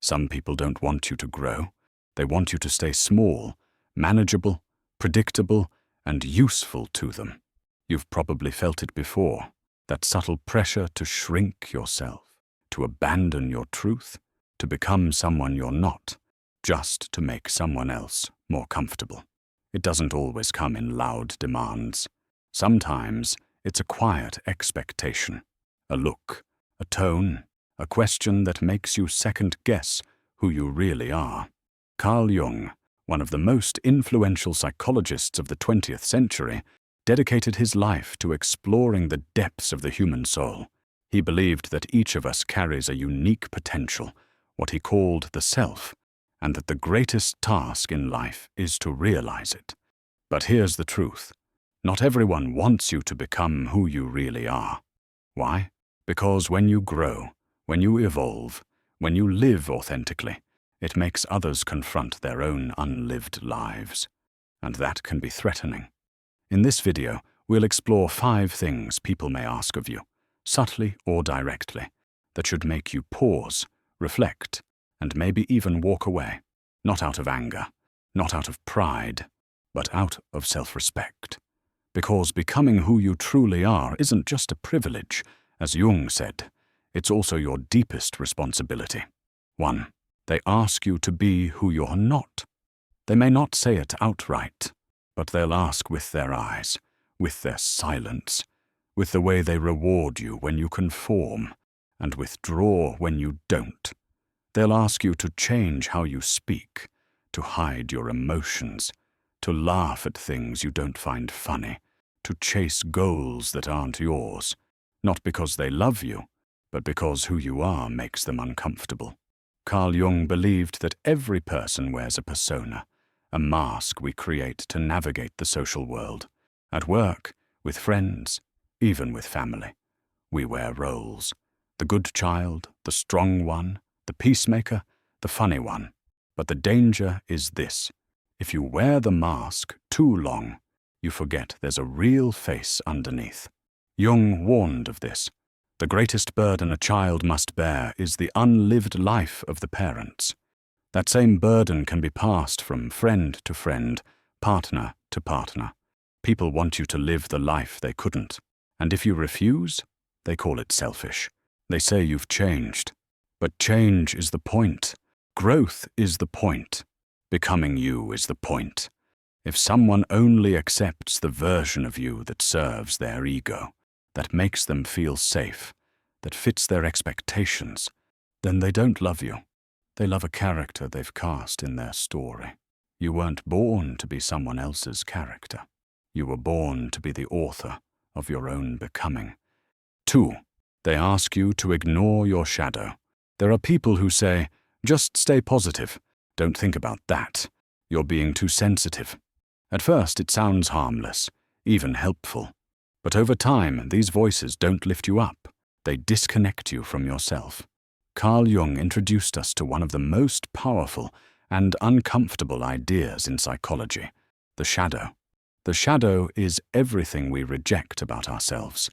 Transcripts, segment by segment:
Some people don't want you to grow. They want you to stay small, manageable, predictable, and useful to them. You've probably felt it before, that subtle pressure to shrink yourself, to abandon your truth, to become someone you're not, just to make someone else more comfortable. It doesn't always come in loud demands. Sometimes it's a quiet expectation, a look, a tone, a question that makes you second-guess who you really are. Carl Jung, one of the most influential psychologists of the 20th century, dedicated his life to exploring the depths of the human soul. He believed that each of us carries a unique potential, what he called the self, and that the greatest task in life is to realize it. But here's the truth. Not everyone wants you to become who you really are. Why? Because when you grow, when you evolve, when you live authentically, it makes others confront their own unlived lives. And that can be threatening. In this video, we'll explore 5 things people may ask of you, subtly or directly, that should make you pause, reflect, and maybe even walk away, not out of anger, not out of pride, but out of self-respect. Because becoming who you truly are isn't just a privilege, as Jung said, it's also your deepest responsibility. 1. They ask you to be who you're not. They may not say it outright, but they'll ask with their eyes, with their silence, with the way they reward you when you conform, and withdraw when you don't. They'll ask you to change how you speak, to hide your emotions, to laugh at things you don't find funny, to chase goals that aren't yours, not because they love you, but because who you are makes them uncomfortable. Carl Jung believed that every person wears a persona, a mask we create to navigate the social world. At work, with friends, even with family. We wear roles. The good child, the strong one, the peacemaker, the funny one. But the danger is this. If you wear the mask too long, you forget there's a real face underneath. Jung warned of this. The greatest burden a child must bear is the unlived life of the parents. That same burden can be passed from friend to friend, partner to partner. People want you to live the life they couldn't. And if you refuse, they call it selfish. They say you've changed. But change is the point. Growth is the point. Becoming you is the point. If someone only accepts the version of you that serves their ego, that makes them feel safe, that fits their expectations, then they don't love you. They love a character they've cast in their story. You weren't born to be someone else's character. You were born to be the author of your own becoming. 2. They ask you to ignore your shadow. There are people who say, just stay positive. Don't think about that. You're being too sensitive. At first, it sounds harmless, even helpful. But over time, these voices don't lift you up. They disconnect you from yourself. Carl Jung introduced us to one of the most powerful and uncomfortable ideas in psychology, the shadow. The shadow is everything we reject about ourselves.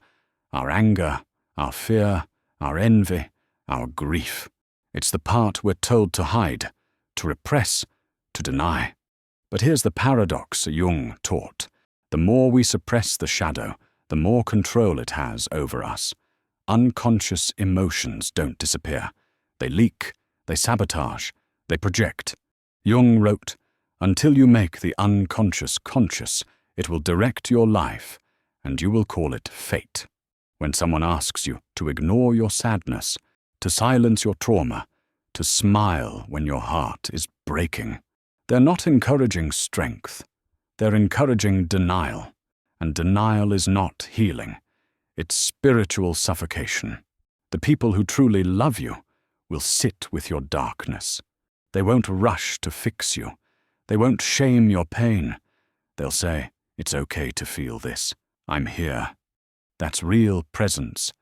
Our anger, our fear, our envy, our grief. It's the part we're told to hide, to repress, to deny. But here's the paradox Jung taught. The more we suppress the shadow, the more control it has over us. Unconscious emotions don't disappear. They leak, they sabotage, they project. Jung wrote, "Until you make the unconscious conscious, it will direct your life, and you will call it fate." When someone asks you to ignore your sadness, to silence your trauma, to smile when your heart is breaking, they're not encouraging strength. They're encouraging denial. And denial is not healing. It's spiritual suffocation. The people who truly love you will sit with your darkness. They won't rush to fix you. They won't shame your pain. They'll say, "It's okay to feel this. I'm here." That's real presence.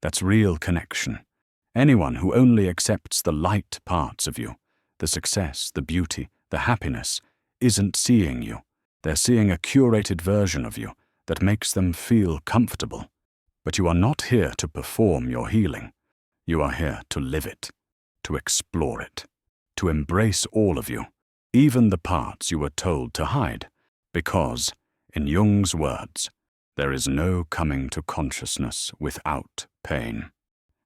That's real connection. Anyone who only accepts the light parts of you, the success, the beauty, the happiness, isn't seeing you. They're seeing a curated version of you that makes them feel comfortable. But you are not here to perform your healing. You are here to live it, to explore it. to embrace all of you, even the parts you were told to hide, because, in Jung's words, there is no coming to consciousness without pain,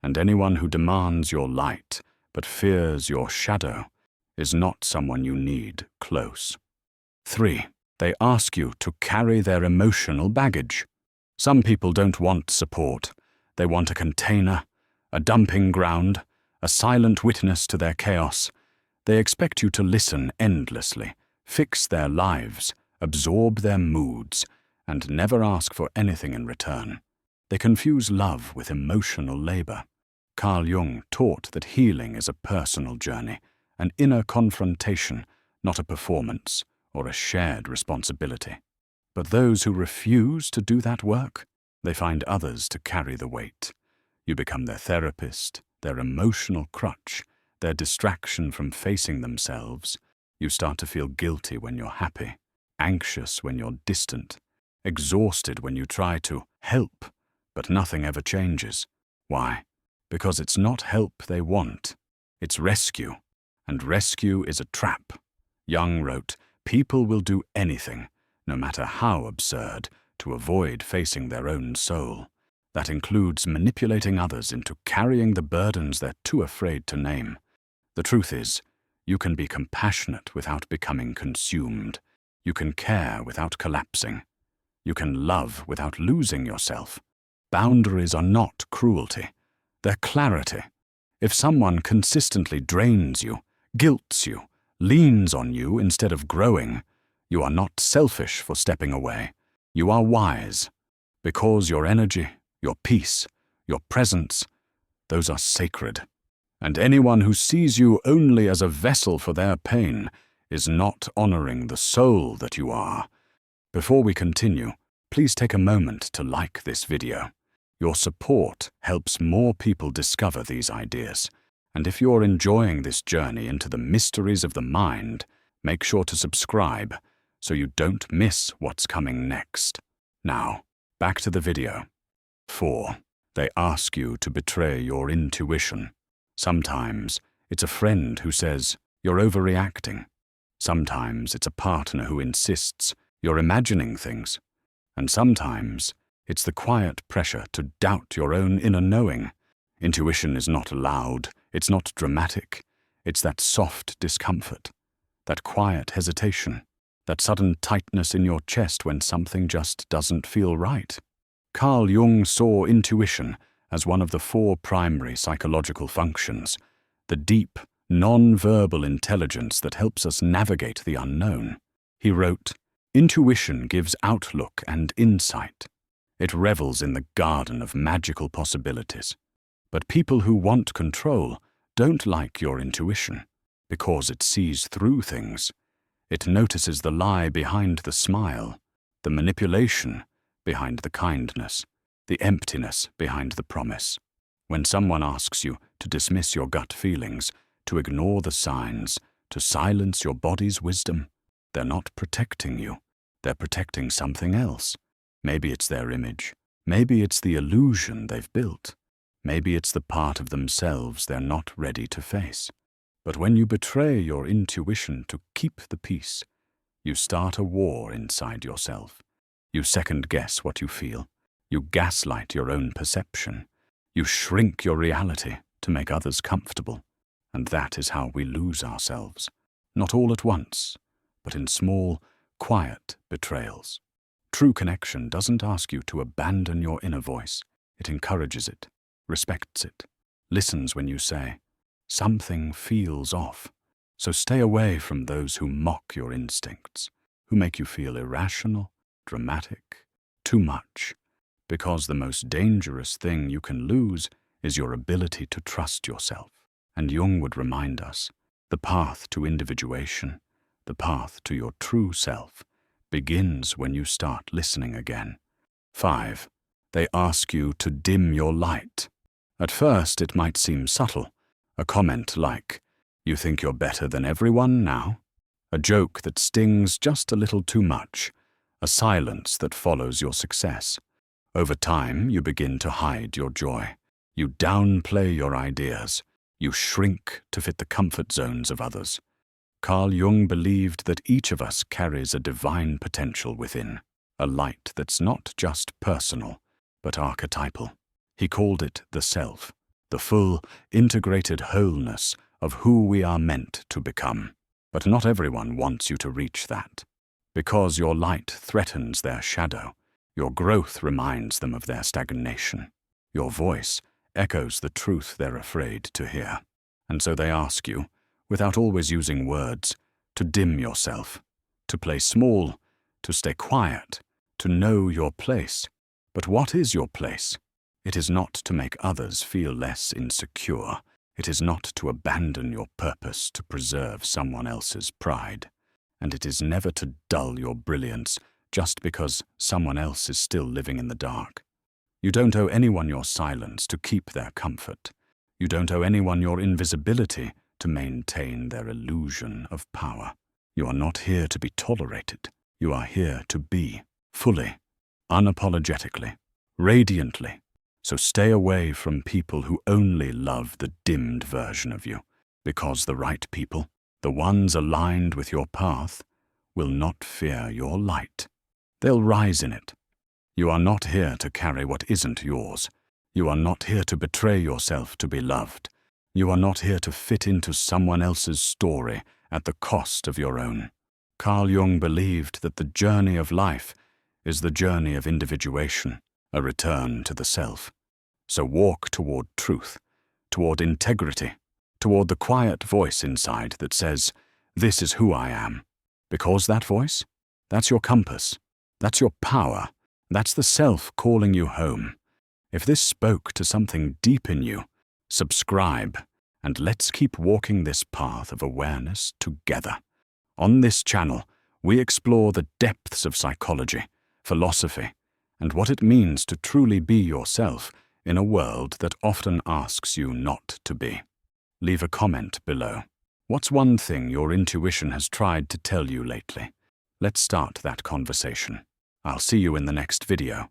and anyone who demands your light but fears your shadow is not someone you need close. 3. They ask you to carry their emotional baggage. Some people don't want support. They want a container, a dumping ground, a silent witness to their chaos. They expect you to listen endlessly, fix their lives, absorb their moods, and never ask for anything in return. They confuse love with emotional labor. Carl Jung taught that healing is a personal journey, an inner confrontation, not a performance or a shared responsibility. But those who refuse to do that work, they find others to carry the weight. You become their therapist, their emotional crutch, their distraction from facing themselves. You start to feel guilty when you're happy, anxious when you're distant, exhausted when you try to help, but nothing ever changes. Why? Because it's not help they want, it's rescue, and rescue is a trap. Jung wrote, "People will do anything, no matter how absurd, to avoid facing their own soul. That includes manipulating others into carrying the burdens they're too afraid to name. The truth is, you can be compassionate without becoming consumed. You can care without collapsing. You can love without losing yourself. Boundaries are not cruelty. They're clarity. If someone consistently drains you, guilts you, leans on you instead of growing, you are not selfish for stepping away. You are wise, because your energy, your peace, your presence, those are sacred. And anyone who sees you only as a vessel for their pain is not honoring the soul that you are. Before we continue, please take a moment to like this video. Your support helps more people discover these ideas. And if you're enjoying this journey into the mysteries of the mind, make sure to subscribe so you don't miss what's coming next. Now, back to the video. 4. They ask you to betray your intuition. Sometimes it's a friend who says, "You're overreacting." Sometimes it's a partner who insists, "You're imagining things." And sometimes it's the quiet pressure to doubt your own inner knowing. Intuition is not loud, it's not dramatic. It's that soft discomfort, that quiet hesitation, that sudden tightness in your chest when something just doesn't feel right. Carl Jung saw intuition as one of the 4 primary psychological functions, the deep, non-verbal intelligence that helps us navigate the unknown. He wrote, "Intuition gives outlook and insight. It revels in the garden of magical possibilities. But people who want control don't like your intuition, because it sees through things. It notices the lie behind the smile, the manipulation behind the kindness, the emptiness behind the promise. When someone asks you to dismiss your gut feelings, to ignore the signs, to silence your body's wisdom, they're not protecting you. They're protecting something else. Maybe it's their image. Maybe it's the illusion they've built. Maybe it's the part of themselves they're not ready to face. But when you betray your intuition to keep the peace, you start a war inside yourself. You second-guess what you feel. You gaslight your own perception. You shrink your reality to make others comfortable. And that is how we lose ourselves. Not all at once, but in small, quiet betrayals. True connection doesn't ask you to abandon your inner voice. It encourages it, respects it, listens when you say, "Something feels off." So stay away from those who mock your instincts, who make you feel irrational, dramatic, too much, because the most dangerous thing you can lose is your ability to trust yourself. And Jung would remind us, the path to individuation, the path to your true self, begins when you start listening again. 5. They ask you to dim your light. At first it might seem subtle, a comment like, "You think you're better than everyone now?" A joke that stings just a little too much, a silence that follows your success. Over time, you begin to hide your joy. You downplay your ideas. You shrink to fit the comfort zones of others. Carl Jung believed that each of us carries a divine potential within, a light that's not just personal, but archetypal. He called it the self, the full, integrated wholeness of who we are meant to become. But not everyone wants you to reach that. Because your light threatens their shadow, your growth reminds them of their stagnation. Your voice echoes the truth they're afraid to hear. And so they ask you, without always using words, to dim yourself, to play small, to stay quiet, to know your place. But what is your place? It is not to make others feel less insecure. It is not to abandon your purpose to preserve someone else's pride. And it is never to dull your brilliance just because someone else is still living in the dark. You don't owe anyone your silence to keep their comfort. You don't owe anyone your invisibility to maintain their illusion of power. You are not here to be tolerated. You are here to be, fully, unapologetically, radiantly. So stay away from people who only love the dimmed version of you, because the right people, the ones aligned with your path, will not fear your light. They'll rise in it. You are not here to carry what isn't yours. You are not here to betray yourself to be loved. You are not here to fit into someone else's story at the cost of your own. Carl Jung believed that the journey of life is the journey of individuation, a return to the self. So walk toward truth, toward integrity, toward the quiet voice inside that says, "This is who I am." Because that voice, that's your compass, that's your power, that's the self calling you home. If this spoke to something deep in you, subscribe, and let's keep walking this path of awareness together. On this channel, we explore the depths of psychology, philosophy, and what it means to truly be yourself in a world that often asks you not to be. Leave a comment below. What's one thing your intuition has tried to tell you lately? Let's start that conversation. I'll see you in the next video.